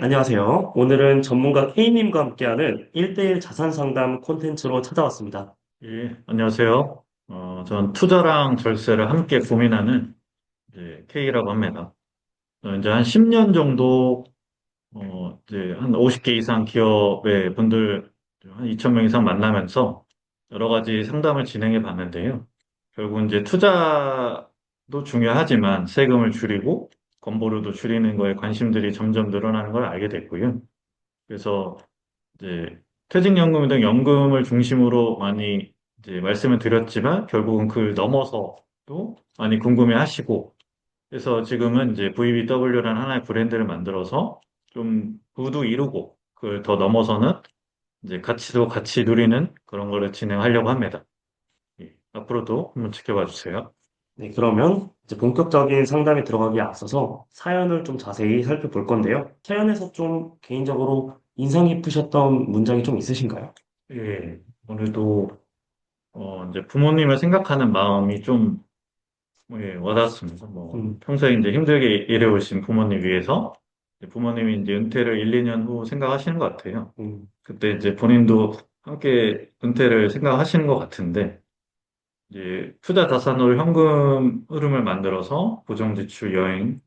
안녕하세요. 오늘은 전문가 K님과 함께하는 1대1 자산 상담 콘텐츠로 찾아왔습니다. 예, 안녕하세요. 전 투자랑 절세를 함께 고민하는 이제 K라고 합니다. 이제 한 10년 정도, 이제 한 50개 이상 기업의 분들 한 2,000명 이상 만나면서 여러 가지 상담을 진행해 봤는데요. 결국 이제 투자도 중요하지만 세금을 줄이고 건보료도 줄이는 거에 관심들이 점점 늘어나는 걸 알게 됐고요. 그래서 이제 퇴직연금 등 연금을 중심으로 많이 이제 말씀을 드렸지만 결국은 그 넘어서도 많이 궁금해 하시고 그래서 지금은 이제 VBW라는 하나의 브랜드를 만들어서 좀 부도 이루고 그걸 더 넘어서는 이제 가치도 같이 누리는 그런 거를 진행하려고 합니다. 예, 앞으로도 한번 지켜봐 주세요. 네, 그러면 이제 본격적인 상담에 들어가기에 앞서서 사연을 좀 자세히 살펴볼 건데요. 사연에서 좀 개인적으로 인상 깊으셨던 문장이 좀 있으신가요? 예, 오늘도 이제 부모님을 생각하는 마음이 좀 예, 와닿았습니다. 뭐, 음, 평소에 이제 힘들게 일해오신 부모님 위해서 이제 부모님이 이제 은퇴를 1, 2년 후 생각하시는 것 같아요. 음, 그때 이제 본인도 함께 은퇴를 생각하시는 것 같은데, 이제 투자 자산으로 현금 흐름을 만들어서 고정지출 여행,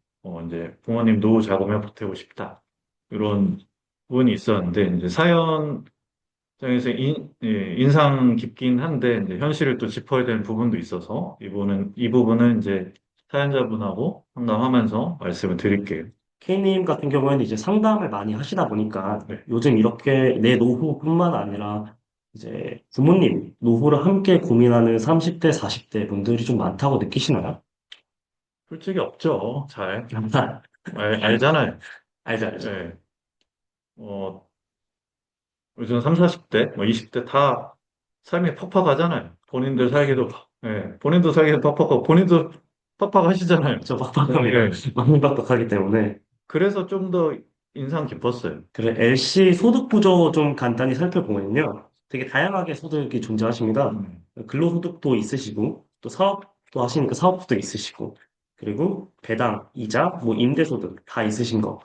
이제 부모님 노후 자금에 보태고 싶다. 이런 부분이 있었는데, 이제 사연 장에서 예, 인상 깊긴 한데 이제 현실을 또 짚어야 되는 부분도 있어서 이 부분은 이제 사연자분하고 상담하면서 말씀을 드릴게요. K님 같은 경우에는 이제 상담을 많이 하시다 보니까 네. 요즘 이렇게 내 노후뿐만 아니라 이제 부모님 노후를 함께 고민하는 30대, 40대 분들이 좀 많다고 느끼시나요? 솔직히 없죠. 알잖아요. 알죠, 알죠. 예. 어, 요즘 3, 40대, 뭐 20대 다 삶이 팍팍하잖아요. 맞습니다. 본인도 살기도 팍팍하고 본인도 팍팍하시잖아요. 저 빡빡합니다. 예. 많이 빡빡하기 때문에. 그래서 좀 더 인상 깊었어요. 그래, LC 소득 구조 좀 간단히 살펴보면요. 되게 다양하게 소득이 존재하십니다. 음. 근로소득도 있으시고, 또 사업도 하시니까 사업도 있으시고, 그리고 배당, 이자, 뭐 임대소득 다 있으신 거.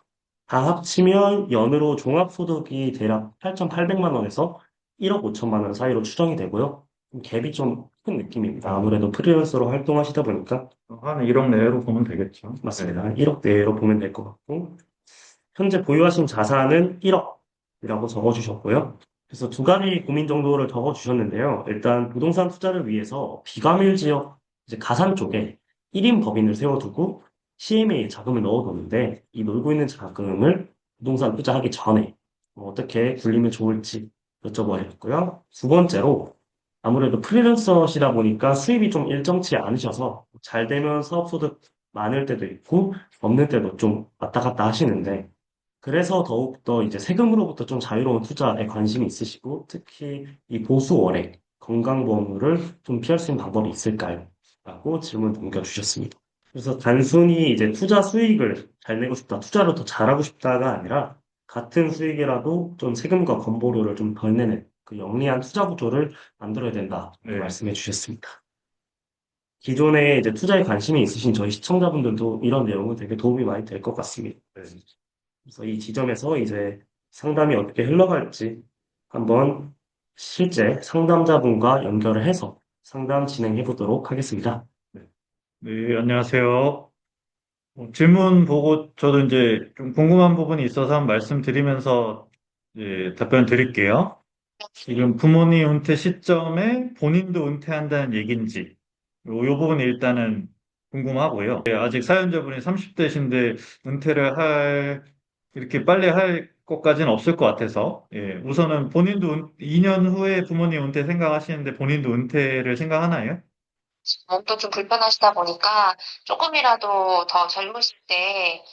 다 합치면 연으로 종합소득이 대략 8,800만 원에서 1억 5천만 원 사이로 추정이 되고요. 갭이 좀 큰 느낌입니다. 아무래도 프리랜서로 활동하시다 보니까. 한 1억 내외로 보면 되겠죠. 맞습니다. 네. 한 1억 내로 보면 될 것 같고, 현재 보유하신 자산은 1억이라고 적어주셨고요. 그래서 두 가지 고민 정도를 적어주셨는데요. 일단 부동산 투자를 위해서 비과밀 지역 이제 가산 쪽에 1인 법인을 세워두고 CMA에 자금을 넣어뒀는데 이 놀고 있는 자금을 부동산 투자하기 전에 어떻게 굴리면 좋을지 여쭤보았고요. 두 번째로 아무래도 프리랜서시다 보니까 수입이 좀 일정치 않으셔서 잘 되면 사업소득 많을 때도 있고 없는 때도 좀 왔다 갔다 하시는데 그래서 더욱더 이제 세금으로부터 좀 자유로운 투자에 관심이 있으시고 특히 이 보수 월액 건강보험료를 좀 피할 수 있는 방법이 있을까요? 라고 질문 남겨주셨습니다. 그래서 단순히 이제 투자 수익을 잘 내고 싶다, 투자를 더 잘하고 싶다가 아니라 같은 수익이라도 좀 세금과 건보료를 좀 덜 내는 그 영리한 투자 구조를 만들어야 된다고 네. 말씀해 주셨습니다. 기존에 이제 투자에 관심이 있으신 저희 시청자분들도 이런 내용은 되게 도움이 많이 될 것 같습니다. 네. 그래서 이 지점에서 이제 상담이 어떻게 흘러갈지 한번 실제 상담자분과 연결을 해서 상담 진행해 보도록 하겠습니다. 네. 네, 안녕하세요. 질문 보고 저도 이제 좀 궁금한 부분이 있어서 한번 말씀드리면서 답변 드릴게요. 지금 부모님 은퇴 시점에 본인도 은퇴한다는 얘기인지, 요 부분이 일단은 궁금하고요. 아직 사연자분이 30대신데 이렇게 빨리 할 것까지는 없을 것 같아서, 우선은 본인도 2년 후에 부모님 은퇴 생각하시는데 본인도 은퇴를 생각하나요? 몸도 좀 불편하시다 보니까 조금이라도 더 젊으실 때,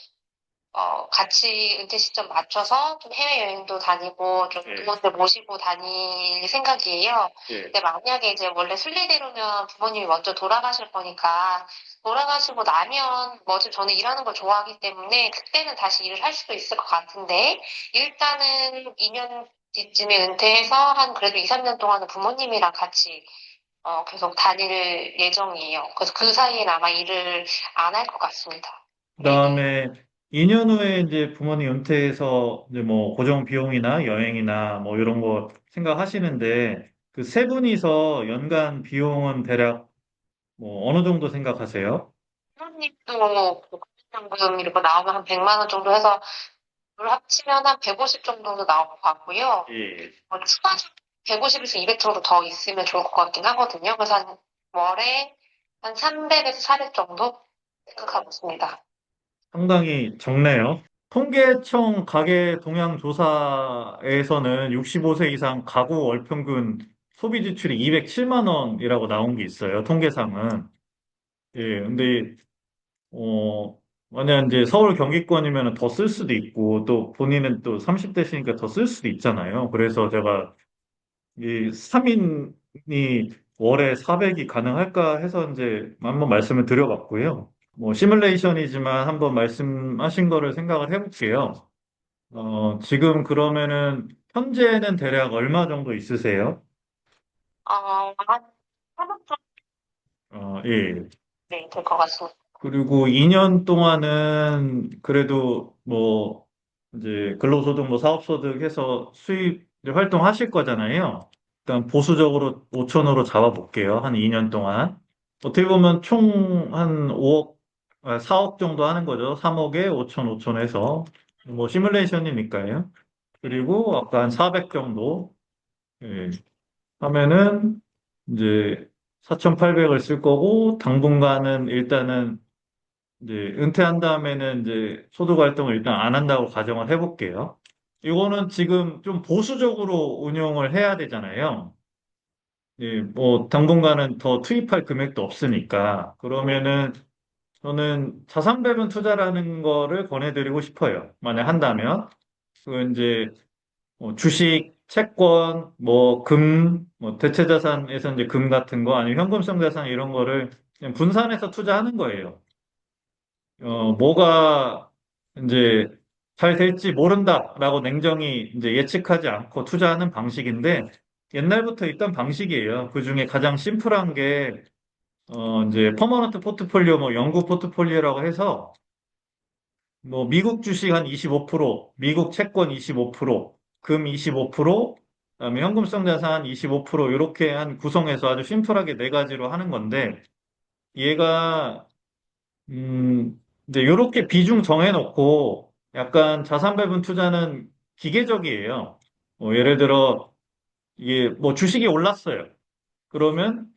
같이 은퇴 시점 맞춰서 좀 해외여행도 다니고 좀 예, 부모님들 모시고 다닐 생각이에요. 예. 근데 만약에 이제 원래 순리대로면 부모님이 먼저 돌아가실 거니까 돌아가시고 나면 뭐 어차피 저는 일하는 걸 좋아하기 때문에 그때는 다시 일을 할 수도 있을 것 같은데 일단은 2년 뒤쯤에 은퇴해서 한 그래도 2, 3년 동안은 부모님이랑 같이 계속 다닐 예정이에요. 그래서 그 사이엔 아마 일을 안 할 것 같습니다. 네. 그다음에 2년 후에 이제 부모님 은퇴해서 이제 뭐 고정 비용이나 여행이나 뭐 이런 거 생각하시는데 그 세 분이서 연간 비용은 대략 뭐 어느 정도 생각하세요? 부모님도 국민연금 이렇게 나오면 한 100만 원 정도 해서 물 합치면 한 150 정도도 나올 것 같고요. 예. 추가적으로 150에서 200 정도 더 있으면 좋을 것 같긴 하거든요. 그래서 한 월에 한 300에서 400 정도 생각하고 있습니다. 상당히 적네요. 통계청 가계 동향 조사에서는 65세 이상 가구 월 평균 소비 지출이 207만 원이라고 나온 게 있어요. 통계상은. 예, 근데 만약 이제 서울 경기권이면 더 쓸 수도 있고, 또 본인은 또 30대시니까 더 쓸 수도 있잖아요. 그래서 제가 이 3인이 월에 400이 가능할까 해서 이제 한번 말씀을 드려봤고요. 뭐 시뮬레이션이지만 한번 말씀하신 거를 생각을 해볼게요. 지금 그러면은 현재는 대략 얼마 정도 있으세요? 한 3억 정도 예. 네, 될 것 같습니다. 그리고 2년 동안은 그래도 뭐 이제 근로소득 뭐 사업소득 해서 수입 활동하실 거잖아요. 일단 보수적으로 5천으로 잡아볼게요. 한 2년 동안. 어떻게 보면 총 한 5억, 4억 정도 하는 거죠. 3억에 5천, 5천 해서. 뭐 시뮬레이션이니까요. 그리고 아까 한 400 정도 예, 하면은 이제 4,800을 쓸 거고 당분간은 일단은 이제 은퇴한 다음에는 이제 소득 활동을 일단 안 한다고 가정을 해볼게요. 이거는 지금 좀 보수적으로 운용을 해야 되잖아요. 예, 뭐 당분간은 더 투입할 금액도 없으니까. 그러면은 저는 자산 배분 투자라는 거를 권해드리고 싶어요. 만약 한다면. 그 이제 뭐 주식, 채권, 뭐 금, 뭐 대체 자산에서 이제 금 같은 거 아니면 현금성 자산 이런 거를 그냥 분산해서 투자하는 거예요. 뭐가 이제 잘 될지 모른다라고 냉정히 이제 예측하지 않고 투자하는 방식인데 옛날부터 있던 방식이에요. 그 중에 가장 심플한 게 이제 퍼머넌트 포트폴리오, 뭐 영구 포트폴리오라고 해서 뭐 미국 주식 한 25%, 미국 채권 25%, 금 25%, 그다음에 현금성 자산 25% 이렇게 한 구성해서 아주 심플하게 네 가지로 하는 건데 얘가 이제 이렇게 비중 정해놓고 약간 자산 배분 투자는 기계적이에요. 뭐 예를 들어 이게 뭐 주식이 올랐어요. 그러면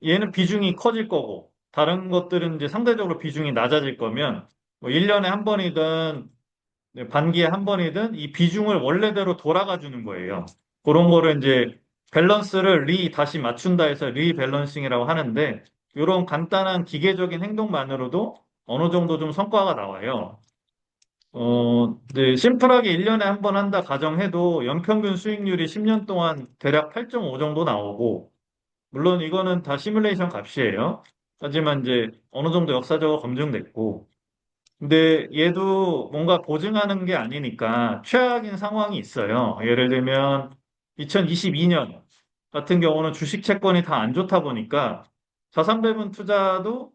얘는 비중이 커질 거고 다른 것들은 이제 상대적으로 비중이 낮아질 거면 뭐 1년에 한 번이든 네, 반기에 한 번이든 이 비중을 원래대로 돌아가 주는 거예요. 그런 거를 이제 밸런스를 다시 맞춘다 해서 리밸런싱이라고 하는데 이런 간단한 기계적인 행동만으로도 어느 정도 좀 성과가 나와요. 네, 심플하게 1년에 한 번 한다 가정해도 연평균 수익률이 10년 동안 대략 8.5 정도 나오고 물론 이거는 다 시뮬레이션 값이에요. 하지만 이제 어느 정도 역사적으로 검증됐고 근데 얘도 뭔가 보증하는 게 아니니까 최악인 상황이 있어요. 예를 들면 2022년 같은 경우는 주식 채권이 다 안 좋다 보니까 자산 배분 투자도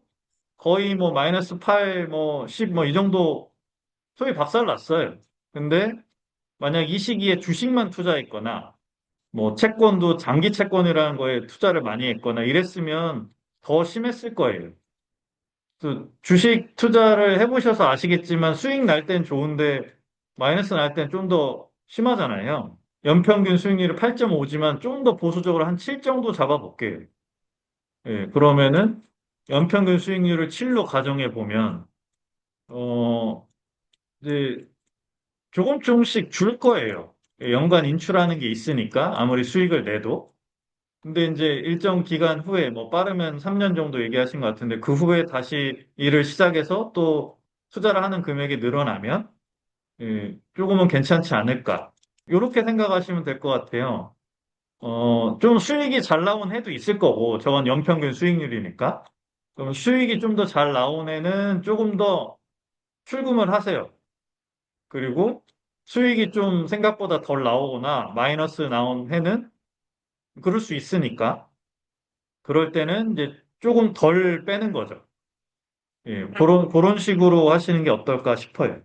거의 뭐 마이너스 8, 뭐 10, 뭐 이 정도 소위 박살 났어요. 근데 만약 이 시기에 주식만 투자했거나 뭐 채권도 장기 채권이라는 거에 투자를 많이 했거나 이랬으면 더 심했을 거예요. 그 주식 투자를 해보셔서 아시겠지만 수익 날 땐 좋은데 마이너스 날 땐 좀 더 심하잖아요. 연평균 수익률이 8.5지만 좀 더 보수적으로 한 7 정도 잡아볼게요. 예, 그러면은 연평균 수익률을 7로 가정해 보면 어 이제 조금씩 줄 거예요. 예, 연간 인출하는 게 있으니까 아무리 수익을 내도 근데 이제 일정 기간 후에 뭐 빠르면 3년 정도 얘기하신 것 같은데 그 후에 다시 일을 시작해서 또 투자를 하는 금액이 늘어나면 예, 조금은 괜찮지 않을까. 이렇게 생각하시면 될 것 같아요. 좀 수익이 잘 나온 해도 있을 거고 저건 연평균 수익률이니까. 그럼 수익이 좀 더 잘 나온 해는 조금 더 출금을 하세요. 그리고 수익이 좀 생각보다 덜 나오거나 마이너스 나온 해는 그럴 수 있으니까. 그럴 때는 이제 조금 덜 빼는 거죠. 예, 그런 식으로 하시는 게 어떨까 싶어요.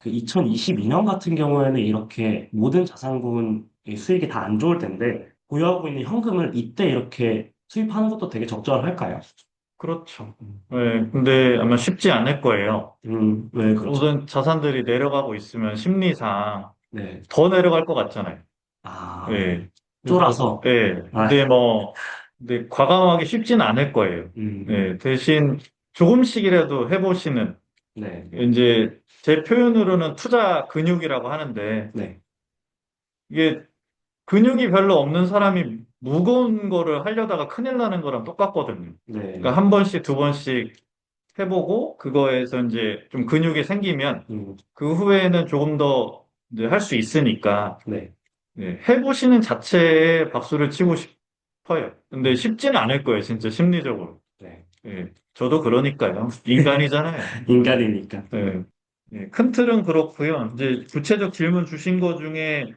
그 2022년 같은 경우에는 이렇게 모든 자산군 수익이 다 안 좋을 텐데 보유하고 있는 현금을 이때 이렇게 수입하는 것도 되게 적절할까요? 그렇죠. 네, 근데 아마 쉽지 않을 거예요. 네, 그렇죠. 모든 자산들이 내려가고 있으면 심리상 네. 더 내려갈 것 같잖아요. 아, 예. 그래서, 쫄아서. 예. 아, 근데 과감하기 쉽지는 않을 거예요. 음, 예. 대신 조금씩이라도 해보시는, 네, 이제 제 표현으로는 투자 근육이라고 하는데, 네, 이게 근육이 별로 없는 사람이 무거운 거를 하려다가 큰일 나는 거랑 똑같거든요. 네, 그러니까 한 번씩, 두 번씩 해보고, 그거에서 이제 좀 근육이 생기면, 음, 그 후에는 조금 더 이제 할 수 있으니까, 네, 네, 해보시는 자체에 박수를 치고 싶어요. 근데 음, 쉽지는 않을 거예요, 진짜 심리적으로. 네. 예, 저도 그러니까요. 인간이잖아요. 인간이니까. 예, 예, 큰 틀은 그렇고요. 이제 구체적 질문 주신 거 중에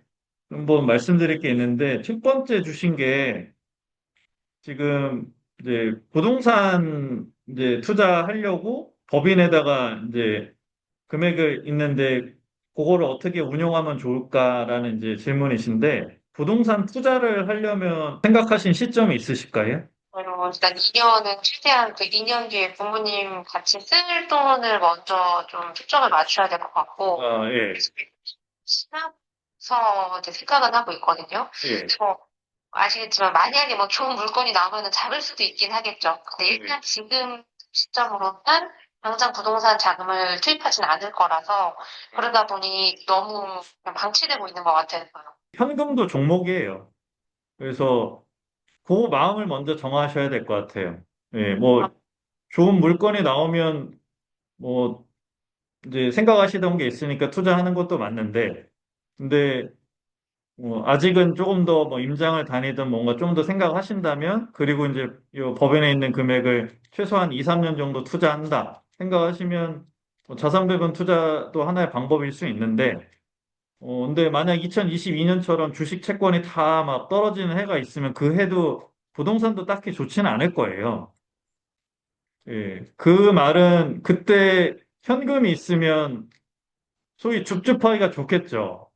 한번 말씀드릴 게 있는데, 첫 번째 주신 게 지금 이제 부동산 이제 투자하려고 법인에다가 이제 금액을 있는데 그거를 어떻게 운용하면 좋을까라는 이제 질문이신데 부동산 투자를 하려면 생각하신 시점이 있으실까요? 일단 2년은 최대한 그 2년 뒤에 부모님 같이 쓸 돈을 먼저 좀 초점을 맞춰야 될 것 같고, 아, 예, 그래서 신학서 이제 생각은 하고 있거든요. 예, 그래서 아시겠지만 만약에 뭐 좋은 물건이 나오면은 잡을 수도 있긴 하겠죠. 근데 예. 일단 지금 시점으로는 당장 부동산 자금을 투입하진 않을 거라서 그러다 보니 너무 그냥 방치되고 있는 것 같아요. 현금도 종목이에요. 그래서 그 마음을 먼저 정하셔야 될 것 같아요. 예, 뭐 좋은 물건이 나오면 뭐 이제 생각하시던 게 있으니까 투자하는 것도 맞는데 근데 아직은 조금 더 뭐 임장을 다니든 뭔가 좀 더 생각하신다면, 그리고 이제 요 법인에 있는 금액을 최소한 2, 3년 정도 투자한다 생각하시면 자산 배분 투자도 하나의 방법일 수 있는데, 근데 만약 2022년처럼 주식 채권이 다 막 떨어지는 해가 있으면 그 해도 부동산도 딱히 좋지는 않을 거예요. 예. 그 말은 그때 현금이 있으면 소위 줍줍하기가 좋겠죠.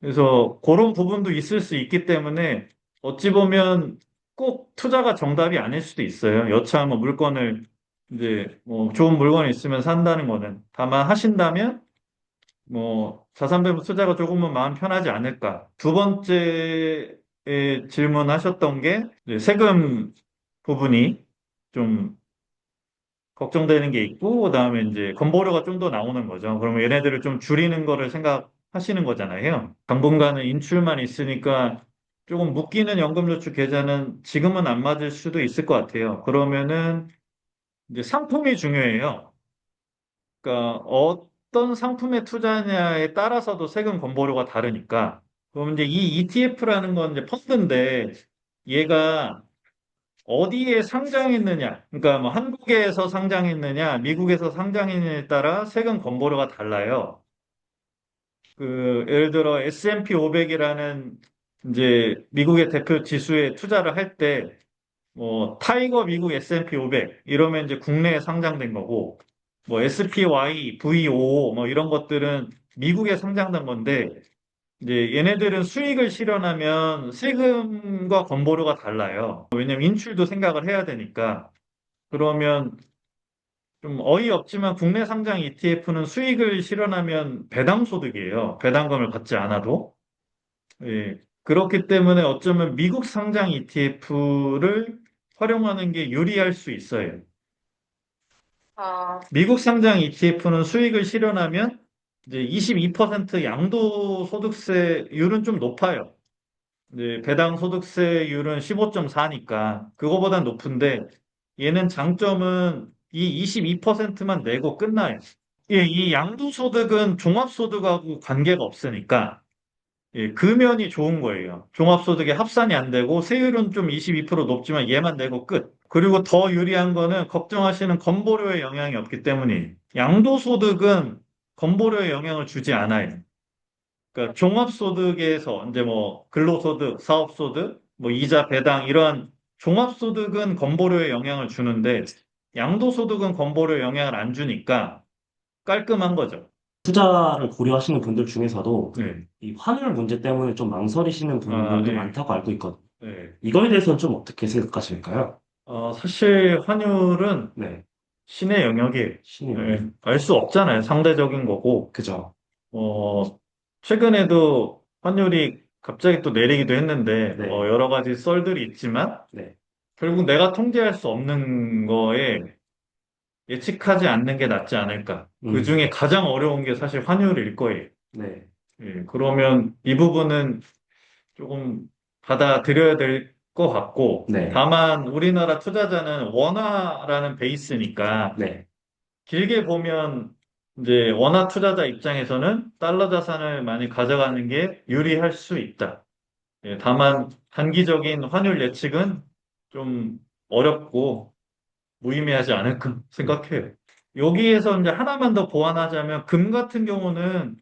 그래서 그런 부분도 있을 수 있기 때문에 어찌 보면 꼭 투자가 정답이 아닐 수도 있어요. 여차하면 뭐 물건을 이제 뭐 좋은 물건이 있으면 산다는 거는 다만 하신다면 뭐 자산 배분 투자가 조금은 마음 편하지 않을까. 두 번째 질문하셨던 게 이제 세금 부분이 좀 걱정되는 게 있고, 그다음에 이제 건보료가 좀 더 나오는 거죠. 그러면 얘네들을 좀 줄이는 거를 생각하시는 거잖아요. 당분간은 인출만 있으니까 조금 묶이는 연금저축 계좌는 지금은 안 맞을 수도 있을 것 같아요. 그러면은 이제 상품이 중요해요. 그러니까 어떤 상품에 투자하냐에 따라서도 세금 건보료가 다르니까. 그럼 이제 이 ETF라는 건 이제 펀드인데 얘가 어디에 상장했느냐, 그러니까 뭐 한국에서 상장했느냐, 미국에서 상장했느냐에 따라 세금 건보료가 달라요. 그 예를 들어 S&P 500이라는 이제 미국의 대표 지수에 투자를 할 때 뭐 타이거 미국 S&P 500 이러면 이제 국내에 상장된 거고 뭐 SPY, VO 뭐 이런 것들은 미국에 상장된 건데 이제 얘네들은 수익을 실현하면 세금과 건보료가 달라요. 왜냐면 인출도 생각을 해야 되니까. 그러면 좀 어이없지만 국내 상장 ETF는 수익을 실현하면 배당 소득이에요. 배당금을 받지 않아도. 예. 그렇기 때문에 어쩌면 미국 상장 ETF를 활용하는 게 유리할 수 있어요. 어, 미국 상장 ETF는 수익을 실현하면 이제 22% 양도소득세율은 좀 높아요. 이제 배당 소득세율은 15.4니까 그거보단 높은데 얘는 장점은 이 22%만 내고 끝나요. 예, 이 양도소득은 종합소득하고 관계가 없으니까 예, 그 면이 좋은 거예요. 종합소득에 합산이 안 되고 세율은 좀 22% 높지만 얘만 내고 끝. 그리고 더 유리한 거는 걱정하시는 건보료에 영향이 없기 때문이에요. 양도소득은 건보료에 영향을 주지 않아요. 그러니까 종합소득에서 이제 뭐 근로소득, 사업소득, 뭐 이자 배당 이러한 종합소득은 건보료에 영향을 주는데 양도소득은 건보료에 영향을 안 주니까 깔끔한 거죠. 투자를 고려하시는 분들 중에서도 네. 이 환율 문제 때문에 좀 망설이시는 분들도 네. 많다고 알고 있거든요. 네. 이거에 대해서는 좀 어떻게 생각하실까요? 사실 환율은 네, 신의 영역이에요. 신입. 알 수 없잖아요. 상대적인 거고. 그죠? 어, 최근에도 환율이 갑자기 또 내리기도 했는데, 네, 여러 가지 썰들이 있지만, 네, 결국 내가 통제할 수 없는 거에 예측하지 않는 게 낫지 않을까. 그 음, 중에 가장 어려운 게 사실 환율일 거예요. 네, 그러면 이 부분은 조금 받아들여야 될 것 같고, 네, 다만 우리나라 투자자는 원화라는 베이스니까, 네, 길게 보면 이제 원화 투자자 입장에서는 달러 자산을 많이 가져가는 게 유리할 수 있다. 다만 단기적인 환율 예측은 좀 어렵고 무의미하지 않을까 생각해요. 여기에서 이제 하나만 더 보완하자면 금 같은 경우는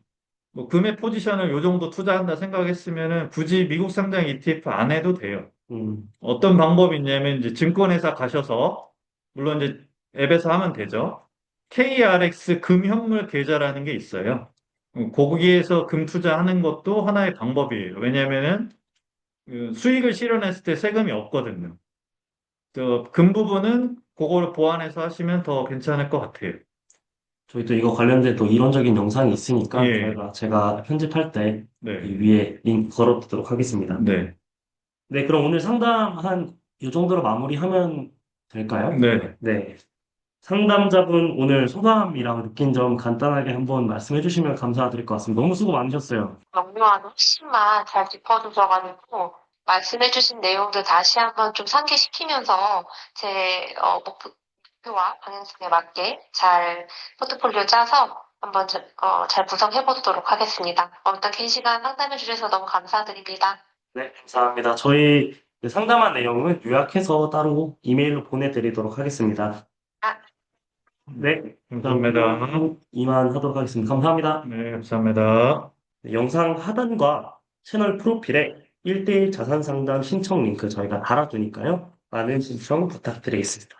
뭐 금의 포지션을 요 정도 투자한다 생각했으면은 굳이 미국 상장 ETF 안 해도 돼요. 음, 어떤 방법이 있냐면 이제 증권회사 가셔서 물론 이제 앱에서 하면 되죠. KRX 금현물 계좌라는 게 있어요. 거기에서 금 투자하는 것도 하나의 방법이에요. 왜냐면은 그 수익을 실현했을 때 세금이 없거든요. 금 부분은 그거를 보완해서 하시면 더 괜찮을 것 같아요. 저희도 이거 관련된 또 이론적인 영상이 있으니까 예, 저희가 제가 편집할 때 이 네, 위에 링크 걸어두도록 하겠습니다. 네, 네, 그럼 오늘 상담 한 이 정도로 마무리하면 될까요? 네. 네. 상담자분 오늘 소감이랑 느낀 점 간단하게 한번 말씀해 주시면 감사드릴 것 같습니다. 너무 수고 많으셨어요. 명료한 핵심만 잘 짚어주셔가지고 말씀해주신 내용들 다시 한번 좀 상기시키면서 제 목표와 방향성에 맞게 잘 포트폴리오 짜서 한번 잘 구성해 보도록 하겠습니다. 일단 긴 시간 상담해 주셔서 너무 감사드립니다. 네, 감사합니다. 저희 그 상담한 내용은 요약해서 따로 이메일로 보내드리도록 하겠습니다. 아, 네, 감사합니다. 그럼 이만 하도록 하겠습니다. 감사합니다. 네, 감사합니다. 네, 영상 하단과 채널 프로필에 1대1 자산 상담 신청 링크 저희가 달아두니까요. 많은 신청 부탁드리겠습니다.